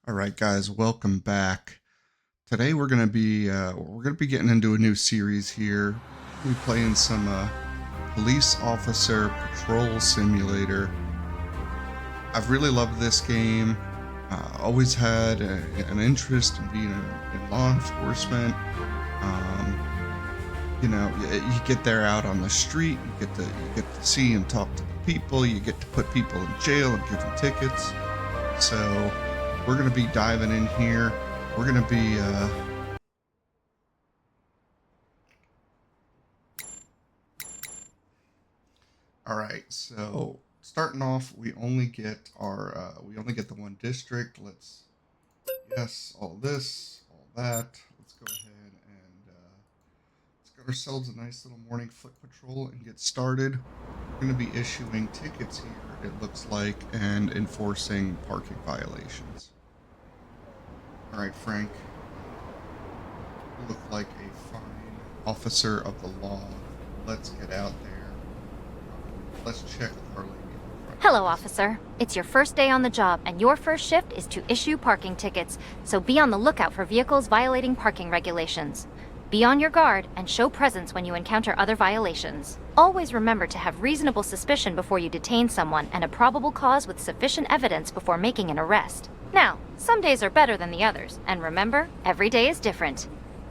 All right, guys, welcome back. Today we're gonna be getting into a new series here. We playing some police officer patrol simulator. I've really loved this game. Always had an interest in being in law enforcement. Um, you get there out on the street. You get to see and talk to the people. You get to put people in jail and give them tickets. So we're gonna be diving in here. We're gonna be all right. So starting off, we only get the one district. Let's yes, all this, all that. Let's go ahead and let's get ourselves a nice little morning foot patrol and get started. We're going to be issuing tickets here, it looks like, and enforcing parking violations. All right, Frank. You look like a fine officer of the law. Let's get out there. Let's check with our lady in front Hello, of us. officer. It's your first day on the job, and your first shift is to issue parking tickets, so be on the lookout for vehicles violating parking regulations. Be on your guard and show presence when you encounter other violations. Always remember to have reasonable suspicion before you detain someone and a probable cause with sufficient evidence before making an arrest. Now, some days are better than the others, and remember, every day is different.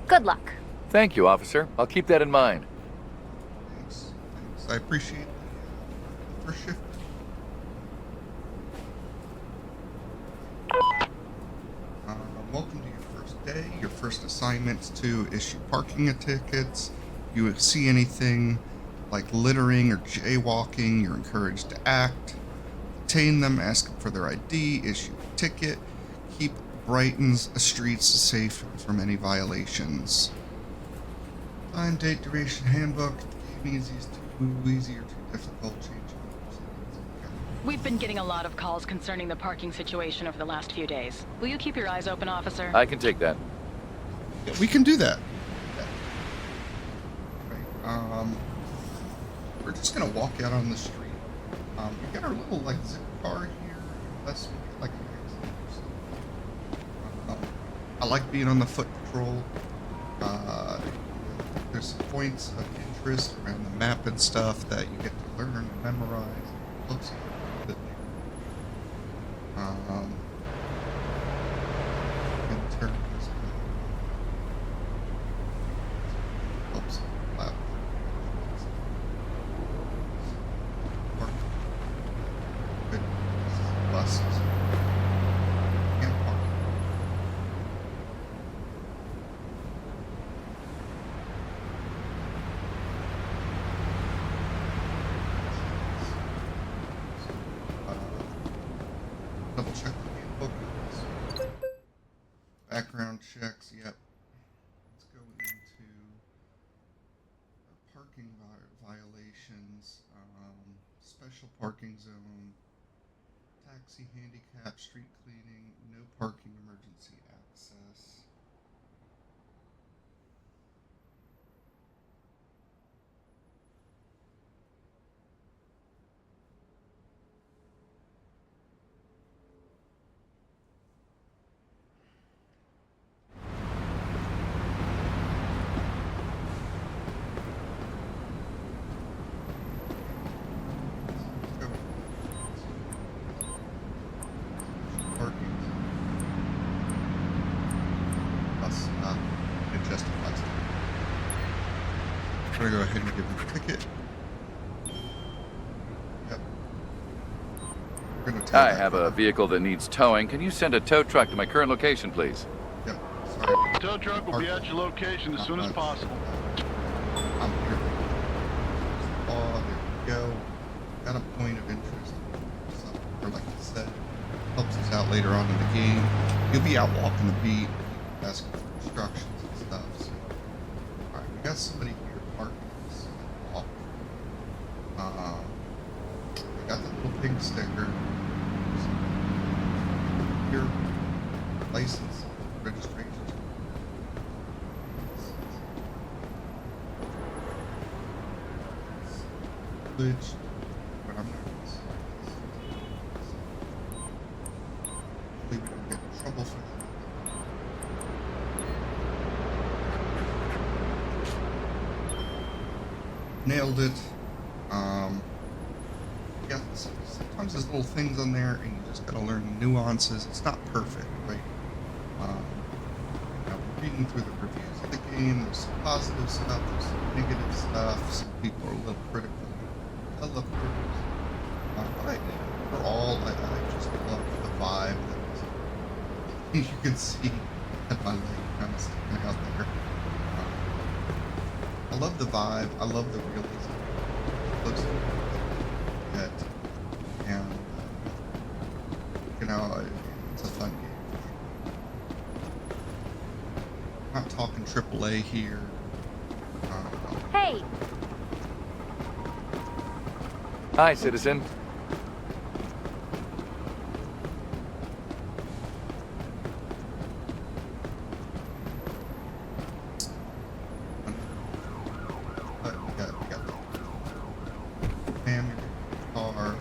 Good luck. Thank you, officer. I'll keep that in mind. Thanks. I appreciate the first shift. Welcome to your first day. Your first assignment's to issue parking tickets. You see anything like littering or jaywalking, you're encouraged to act. Detain them, ask them for their ID, issue a ticket. Keep Brighton's streets safe from any violations. Time, date, duration, handbook. Game easy is too easy or too difficult. Change. We've been getting a lot of calls concerning the parking situation over the last few days. Will you keep your eyes open, officer? I can take that. Yeah, we can do that. Okay, we're just gonna walk out on the street. We got our little like zip car here. Unless we get like an accident or something. I like being on the foot patrol. There's some points of interest around the map and stuff that you get to learn and memorize. Looks a bit later. In terms of helps loud. Good buses. And park. Double check the handbook. Background checks, yep. Let's go into parking violations, special parking zone, taxi, handicap, street cleaning, no parking, emergency access. Let's go. Parking. Bus stop. It justifies it. I'm gonna go ahead and give him a ticket. Yep. We're gonna tow I that have a car. vehicle that needs towing. Can you send a tow truck to my current location, please? Yep. Sorry. Tow truck will be at your location as Not soon as much. possible. I'm here. Oh, there we go. Got a point of interest. Something, or like I said, helps us out later on in the game. You'll be out walking the beat, asking for instructions and stuff. So, all right, we got somebody here parking this walk. We got the little pink sticker. Your license, registration. Which, but I'm not gonna say this. Hopefully we don't get in trouble for them. Nailed it. Yeah, sometimes there's little things on there, and you just gotta learn the nuances. It's not perfect, right? Now, reading through the reviews of the game, there's some positive stuff, there's some negative stuff. Some people are a little critical of developers. But overall, I just love the vibe that you can see at my leg kind of sticking out there. I love the vibe. I love the realism. Looks that, and it's a fun game. I'm not talking AAA here. Hey, Hi, citizen. But we got the family car.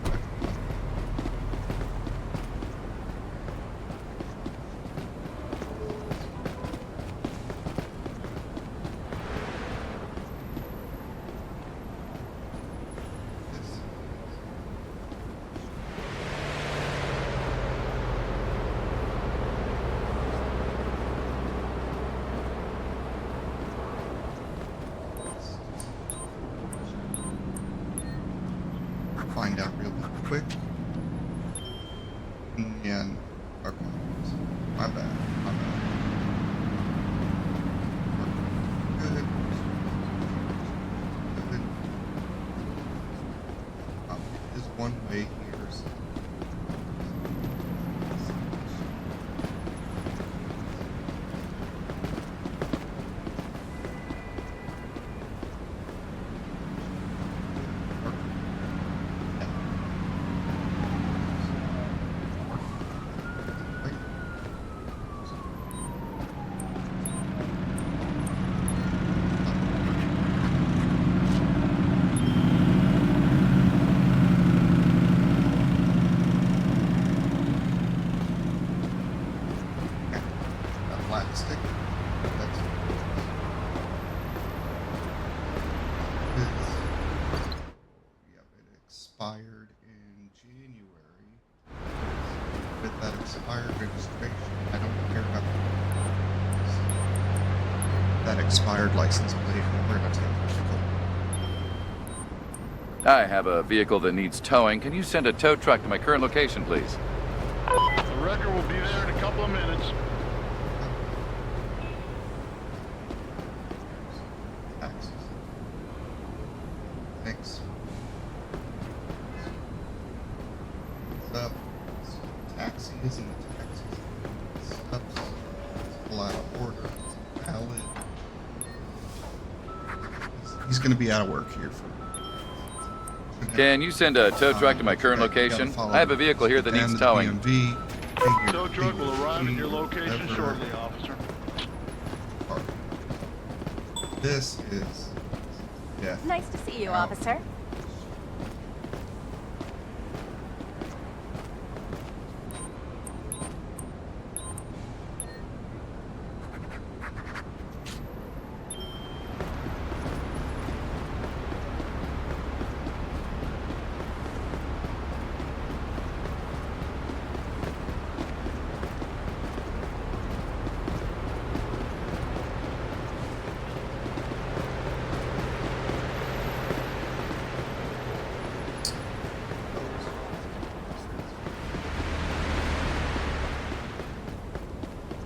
Find out real quick. And okay, my bad. Good. Good. There's one way here. So. Plastic. That's yep, it expired in January. With that expired registration, I don't care about that expired license plate. We're gonna take it. I have a vehicle that needs towing. Can you send a tow truck to my current location, please? The wrecker will be there in a couple of minutes. Taxes. Thanks. What's up? Taxi isn't a taxi. Stuff's still out of order. It's valid. He's gonna be out of work here for. Can you send a tow truck to my current location? I have a vehicle here that needs towing. Tow truck will arrive at your location shortly, officer. This is death. Nice to see you, Wow. officer.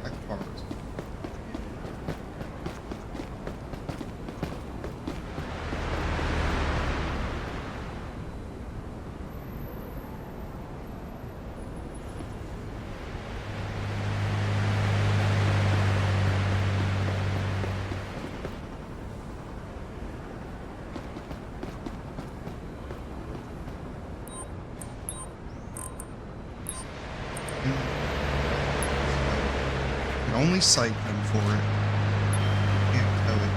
That car is- You can only cite them for it. You can't tow it.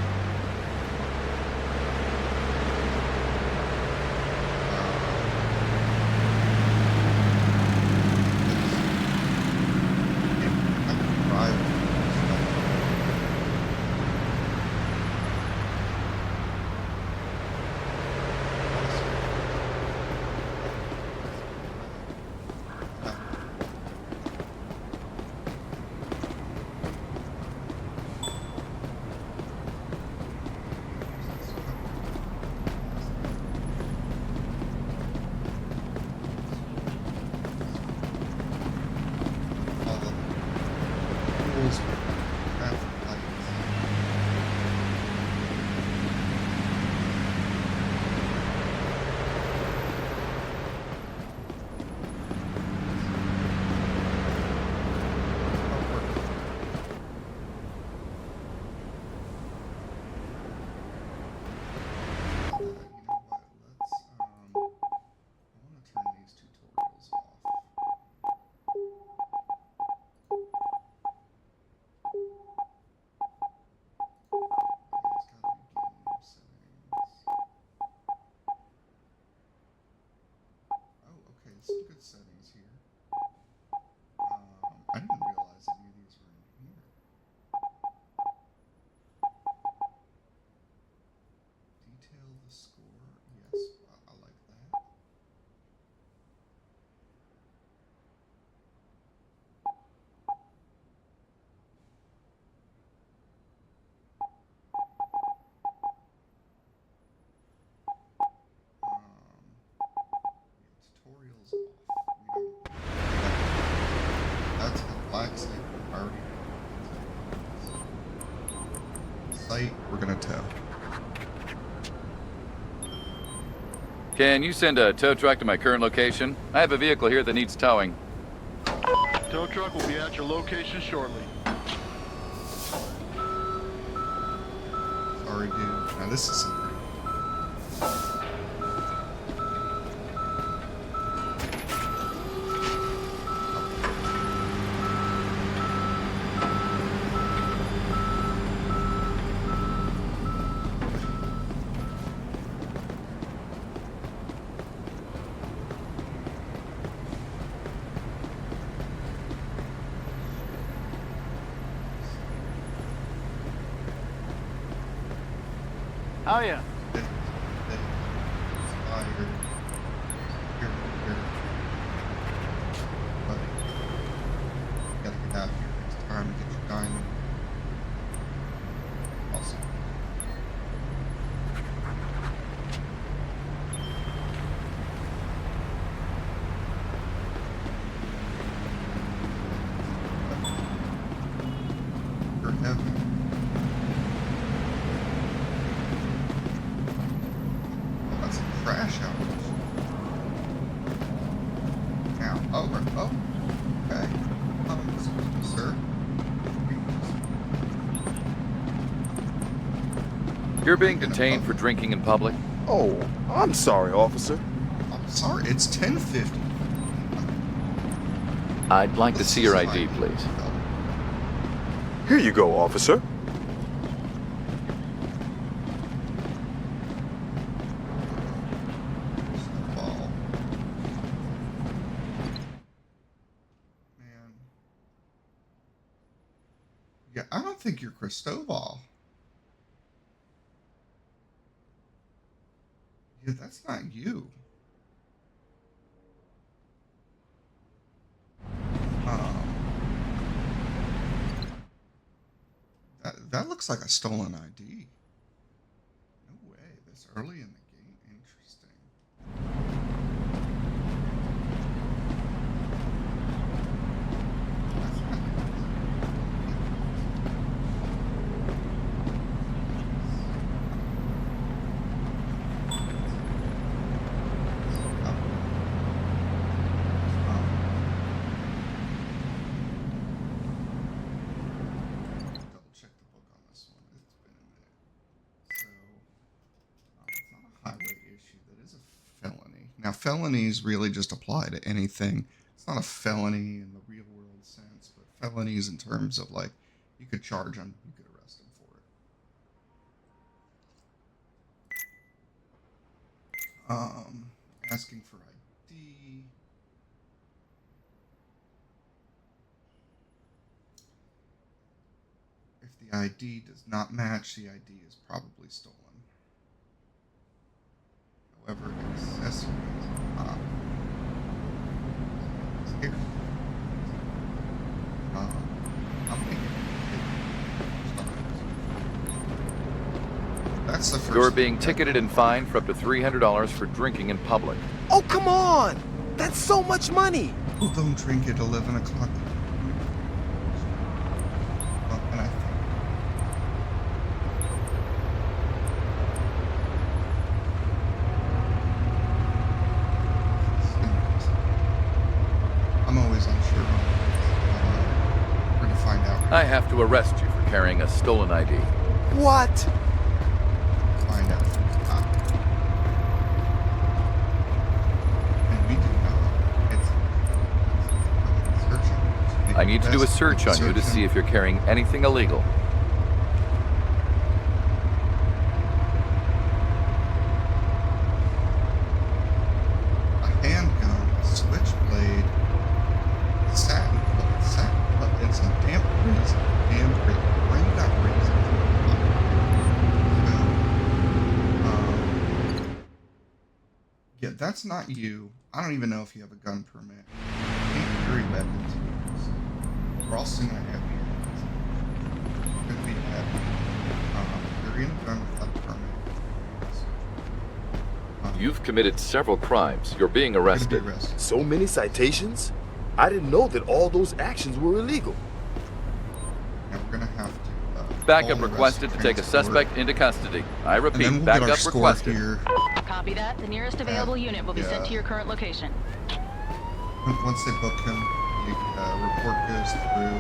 these traffic lights. You know what? I want to turn these tutorials off. It's gotta be game settings. Oh, okay, some good settings here. I didn't realize any of these were in here. Detail the score. Yes, I like that. Tutorials off. We don't. That's the black site. Already. Site. We're gonna tow. Can you send a tow truck to my current location? I have a vehicle here that needs towing. Tow truck will be at your location shortly. Sorry, dude. Now this is some pretty. Oh yeah. Inspired. Here. But you gotta get out of here next time and get your diamond. Awesome. For heaven. That's a crash out. Now, okay. Excuse me, sir. You're being detained for drinking in public. Oh, I'm sorry, officer. I'm sorry, it's 10:50. I'd like to see your ID, please. Here you go, officer. Ball. Man. Yeah, I don't think you're Cristobal. Yeah, that's not you. That looks like a stolen ID. No way. This early in the game. Interesting. That's double check the book on this one. It's been a minute. So, it's not a highway issue. That is a felony. Now, felonies really just apply to anything. It's not a felony in the real world sense, but felonies in terms of like, you could charge them, you could arrest them for it. Asking for ID. If the ID does not match, the ID is probably stolen. However, accessories are not. Here. I'm thinking. That's the first. You're being ticketed and fined for up to $300 for drinking in public. Oh, come on! That's so much money! People don't drink at 11 o'clock. I have to arrest you for carrying a stolen ID. What? Find out. And we do not. It's searching. I need to do a search on you to see if you're carrying anything illegal. A handgun, a switchblade, a satin club, and some damp razor. Where you got razor? Yeah, that's not you. I don't even know if you have a gun permit. You can't carry weapons. We're also gonna have you. Could be bad. Carrying a gun without a permit. You've committed several crimes. You're being You're gonna be arrested. arrested. So many citations? I didn't know that all those actions were illegal. Now we're gonna have to. Backup call the requested to take a transport, suspect into custody. I and then repeat, we'll get backup our score requested. here. Copy that. The nearest available unit will be sent to your current location. Once they book him, the report goes through.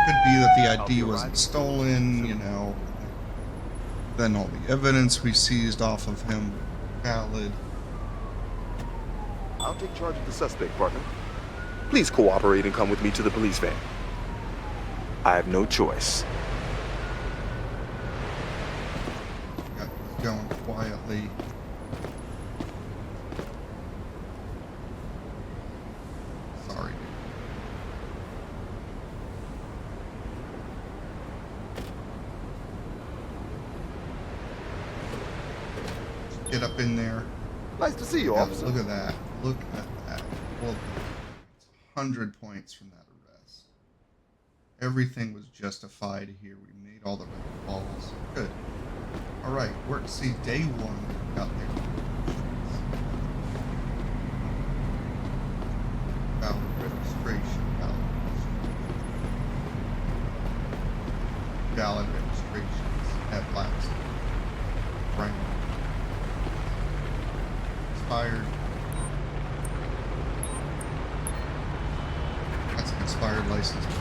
Could be that the ID wasn't stolen, you know. Then all the evidence we seized off of him valid. I'll take charge of the suspect, partner. Please cooperate and come with me to the police van. I have no choice. Got this going quietly. Sorry, dude. Get up in there. Nice to see you, Yeah, officer. look at that. Look at that. Well, it's 100 points from that arrest. Everything was justified here. We made all the right calls. Good. All right. We're see day one out there. Valid registration. Valid registrations at last. Right. Expired. That's an expired license. And,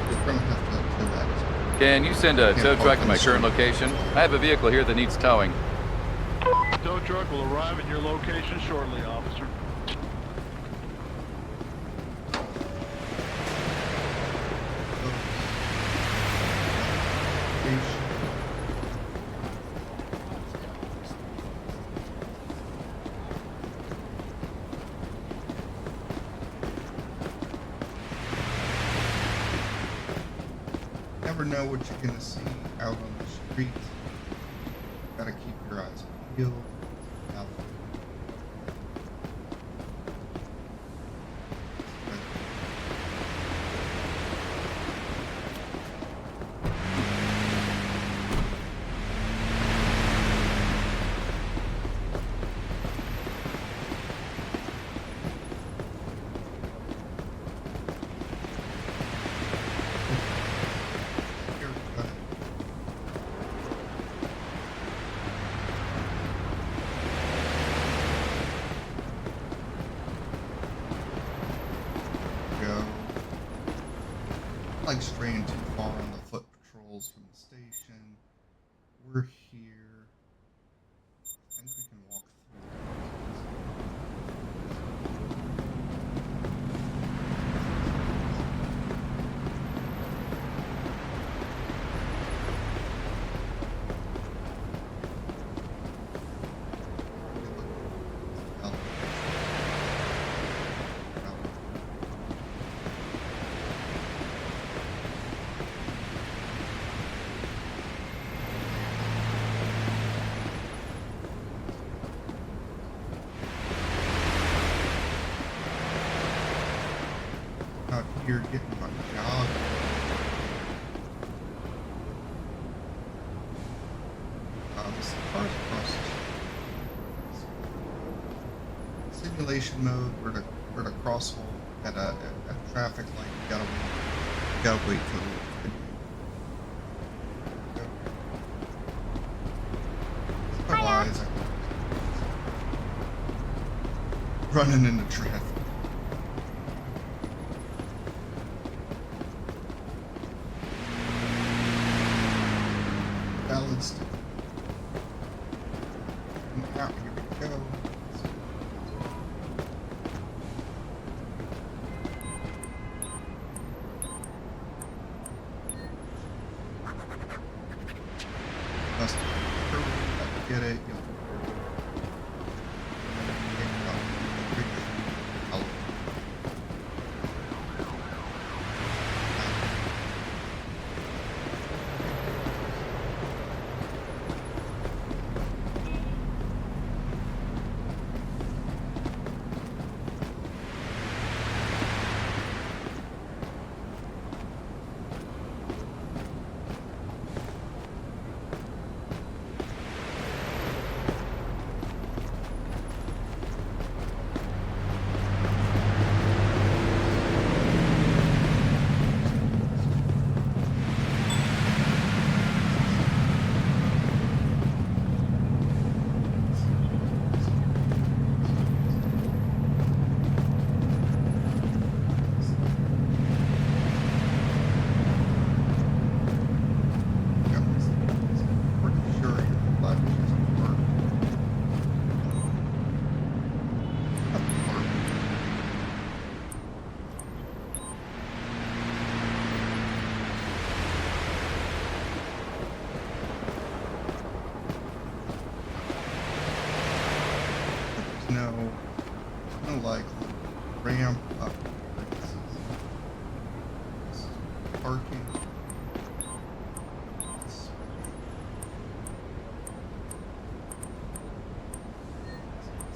we're gonna have to do that as well. Can you send a Yeah, tow truck to open my the current street. location? I have a vehicle here that needs towing. Tow truck will arrive at your location shortly, officer. Never know what you're gonna see out on the street. Gotta keep your eyes peeled. Out. Here, go ahead. Go. Like straying too far on the foot patrols from the station. We're here. I think we can walk through. Out here getting my job. This car's across the street. Simulation mode. We're at a crosswalk at a traffic light. Gotta wait for the video. My eyes. running into traffic. Balanced. Out, here we go. Must get it. No like ramp up. This is parking.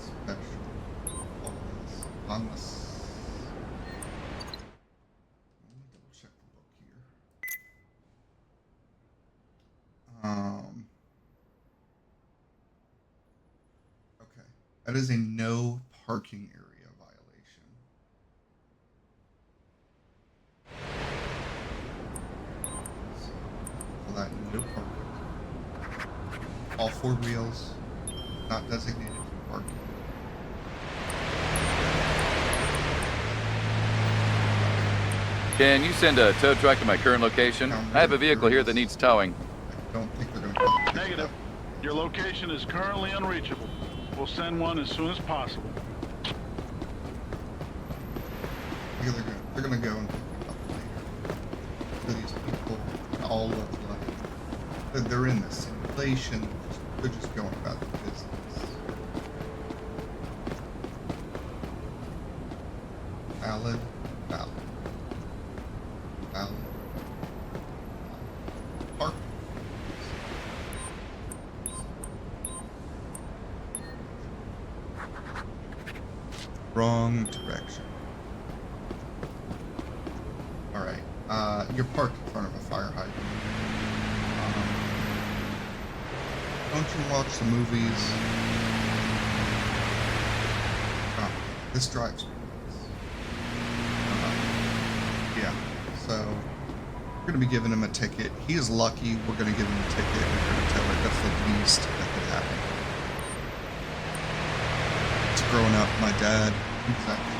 Special on this. Let me double check the book here. Okay, that is a no parking area violation. So that no parking. All four wheels not designated for parking. Can you send a tow truck to my current location? I have a vehicle here that needs towing. I don't think they're going to come pick it Negative. up. Your location is currently unreachable. We'll send one as soon as possible. They're gonna go and pick it up later. So these people all look like they're in the simulation. They're just going about the business. Valid. Park. Wrong direction. Alright, you're parked in front of a fire hydrant. Don't you watch the movies? Oh, this drives me nuts. Yeah, so we're going to be giving him a ticket. He is lucky we're going to give him a ticket and we're going to tell it that's the least that could happen. It's growing up, my dad, he's actually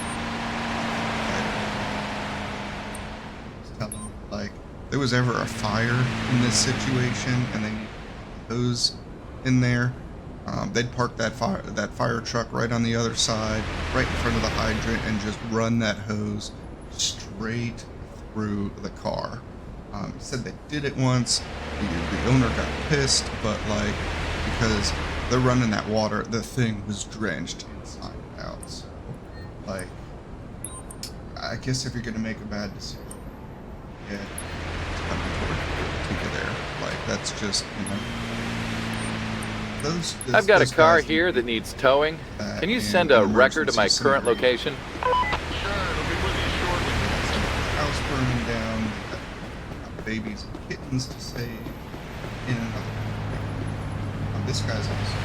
telling like there was ever a fire in this situation and they need a hose in there, they'd park that fire truck right on the other side, right in front of the hydrant, and just run that hose straight through the car. He said they did it once. The owner got pissed, but like because they're running that water, the thing was drenched inside and out. So like, I guess if you're gonna make a bad decision, yeah, it's coming toward you there. Like that's just, you know. I've got a car here that needs towing. Can you send a wrecker to my current location? Sure, it'll be with you shortly. House burning down, got babies and kittens to save in another. This guy's awesome.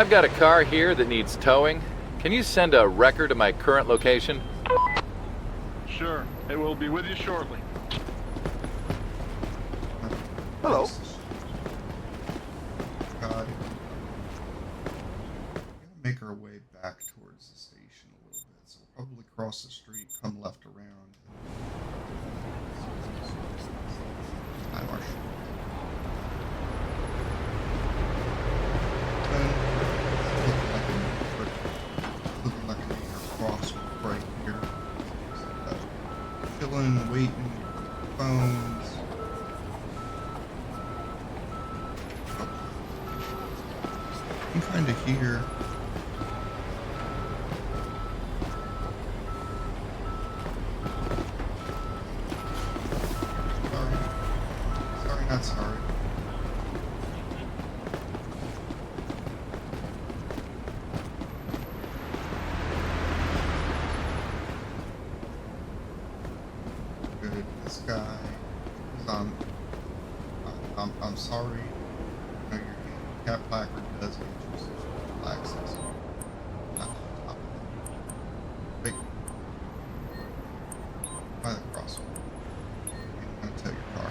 I've got a car here that needs towing. Can you send a wrecker to my current location? Sure. It will be with you shortly. Hello. God. We're gonna make our way back towards the station a little bit, so we'll probably cross the street, come left around. Hi, Marshall. Looking like a major crosswalk right here. Chilling, waiting, phones. Oh. I'm kind of here. Sorry. Sorry, not sorry. Good. This guy is on. I'm sorry. You know, your handicap placard does get you social access. Not on top of that. Wait. By the crosswalk. I'm gonna tow your car.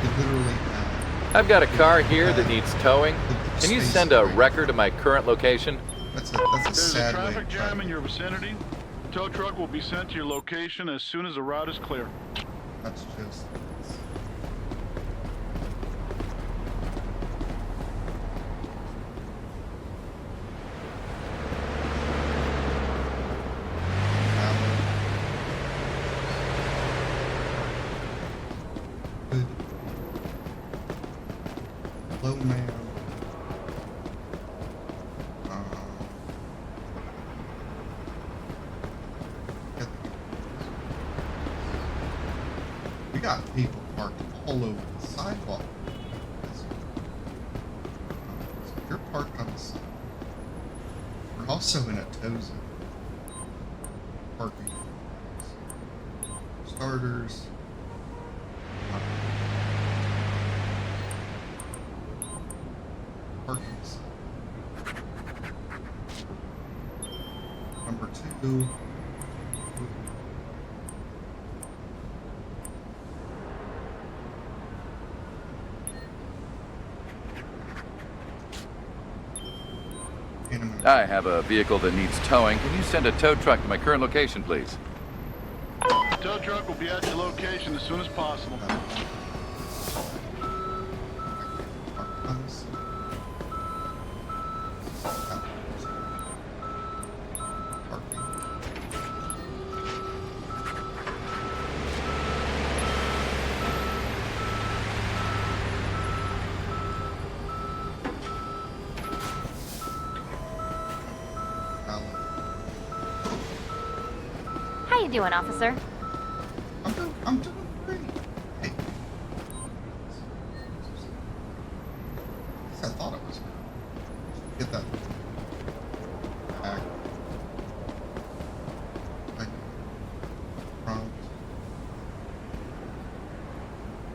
You literally have. I've got a car here that needs towing. the Can you space send a right wrecker to my current location? That's a There's a sad way traffic to try jam to- in your vicinity. Tow truck will be sent to your location as soon as the route is clear. That's just. Good. Hello, ma'am. Get We got people parked all over the sidewalk. So you're parked on the side. We're also in a tow zone. Parking. Starters. Parking side. Number 2. I have a vehicle that needs towing. Can you send a tow truck to my current location, please? Tow truck will be at your location as soon as possible. How you doing, officer? I'm doing great. Hey. I thought it was. Get that back. Like, front.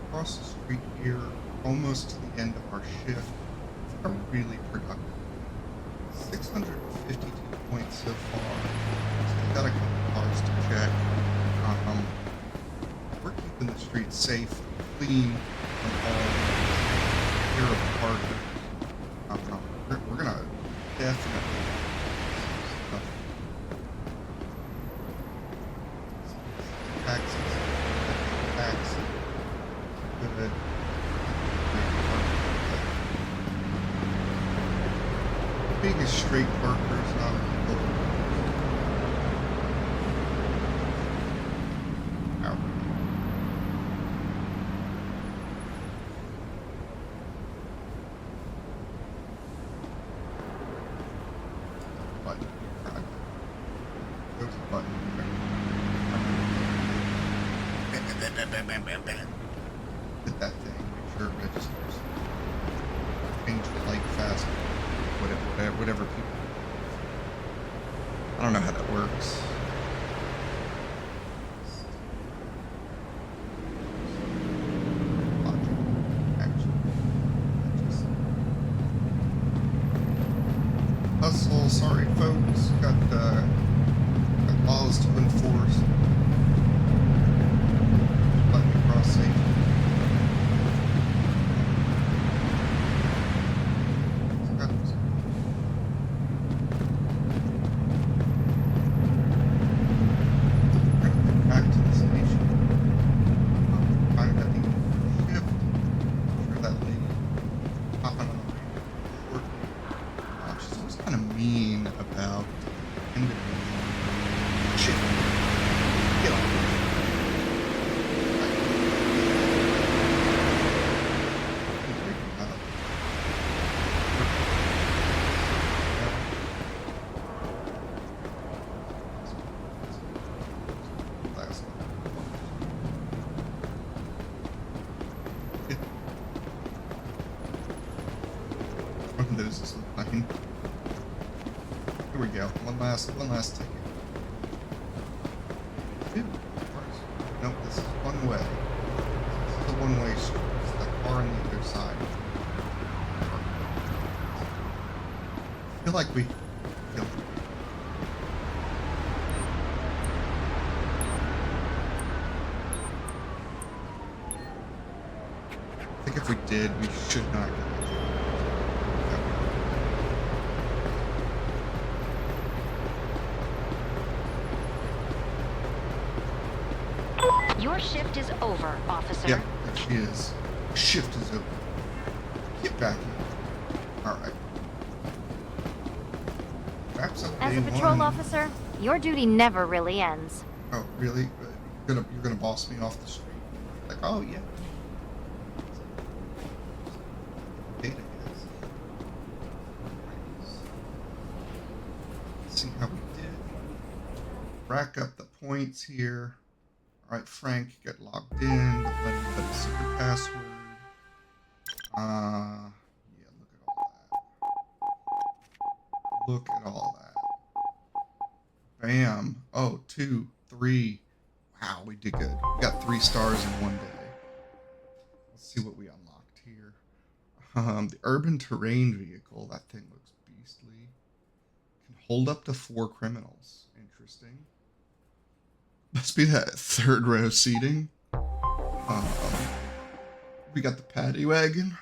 Across the street here, almost to the end of our shift. We're really productive. 652 points so far. Still got a couple cars to check. We're keeping the streets safe, clean from all fear of parkers. We're gonna definitely taxes, good. Being a straight parker is not illegal. Ow. Button. There's a button there. Hit that thing, make sure it registers. Change the light fast. Whatever people. I don't know how that works. Logic, actually. laws to enforce. Let me cross safely. Back to the station. Finally got the shift. I'm sure that lady popping on the radio. She's always kind of mean about shit. Get off. There's this line. Here we go. One last ticket. Ew, of course. Nope, this is one way. This is a one-way street. It's the car on the other side. I feel like we killed it. I think if we did, we should not get it. Your shift is over, officer. Yep, there she is. Shift is over. Get back in. Alright. Wraps up As day a patrol one. officer, your duty never really ends. Oh, really? You're gonna boss me off the street? Like, oh yeah. Data is. Let's see how we did. Rack up the points here. Alright, Frank, get logged in. Don't let anybody see your password. Yeah, look at all that. Bam. Oh, 2, 3. Wow, we did good. We got 3 stars in one day. Let's see what we unlocked here. The urban terrain vehicle. That thing looks beastly. Can hold up to 4 criminals. Interesting. Must be that third row seating. We got the paddy wagon.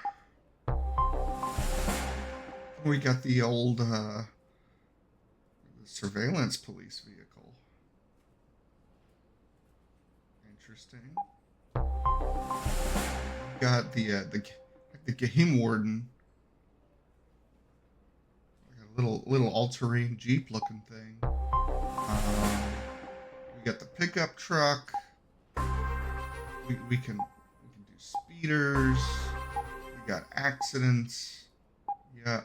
We got the old surveillance police vehicle. Interesting. We got the game warden. Like a little all-terrain Jeep looking thing. We got the pickup truck. We can do speeders. We got accidents. Yeah.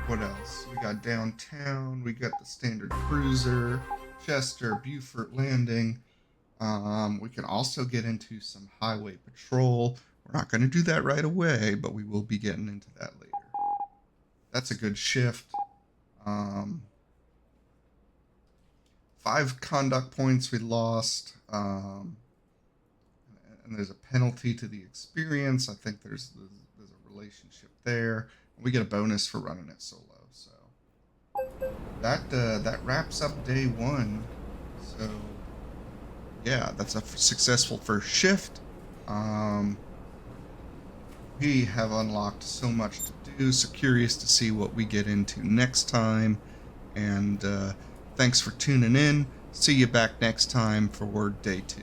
What else? We got downtown. We got the standard cruiser, Chester, Beaufort Landing. We can also get into some highway patrol. We're not going to do that right away, but we will be getting into that later. That's a good shift. 5 conduct points we lost. And there's a penalty to the experience. I think there's a relationship there. We get a bonus for running it solo. So that wraps up day 1. So yeah, that's a successful first shift. We have unlocked so much to do. So curious to see what we get into next time. And thanks for tuning in. See you back next time for day 2.